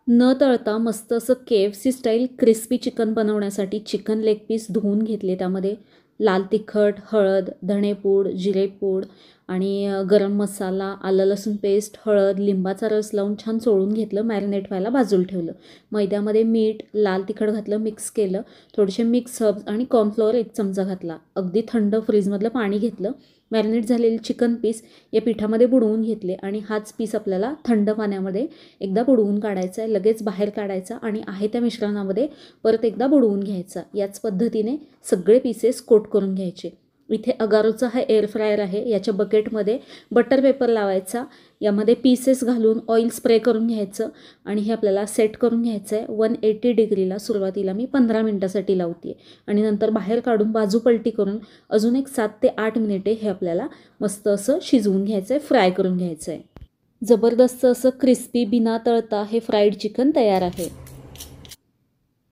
न तळता मस्त असं KFC स्टाईल क्रिस्पी चिकन बनवण्यासाठी चिकन लेग पीस धुवून घेतले. त्यामध्ये लाल तिखट, हळद, धणेपूड, जिरेपूड आणि गरम मसाला, आलं लसूण पेस्ट, हळद, लिंबाचा रस लावून छान चोळून घेतलं. मॅरिनेट व्हायला बाजूला ठेवलं. मैद्यामध्ये मीठ, लाल तिखट घातलं, मिक्स केलं. थोडेसे मिक्स हर्ब्स आणि कॉर्नफ्लॉवर 1 चमचा घातला. अगदी थंड फ्रीजमधलं पाणी घेतलं. मॅरिनेट झालेले चिकन पीस या पिठामध्ये बुडवून घेतले आणि हाच पीस आपल्याला थंड पाण्यामध्ये एकदा बुडवून काढायचा आहे. लगेच बाहेर काढायचा आणि आहे त्या मिश्रणामध्ये परत एकदा बुडवून घ्यायचा. याच पद्धतीने सगळे पीसेस कोट करून घ्यायचे. इथे अगारोचा हा एअर फ्रायर आहे. याच्या बकेटमध्ये बटर पेपर लावायचा. यामध्ये पीसेस घालून ऑइल स्प्रे करून घ्यायचं आणि हे आपल्याला सेट करून घ्यायचं आहे. 180 डिग्रीला सुरुवातीला मी 15 मिनटासाठी लावते आणि नंतर बाहेर काढून बाजू पलटी करून अजून एक 7 ते 8 मिनिटे हे आपल्याला मस्त असं शिजवून घ्यायचं आहे, फ्राय करून घ्यायचं आहे. जबरदस्त असं क्रिस्पी बिना तळता हे फ्राईड चिकन तयार आहे.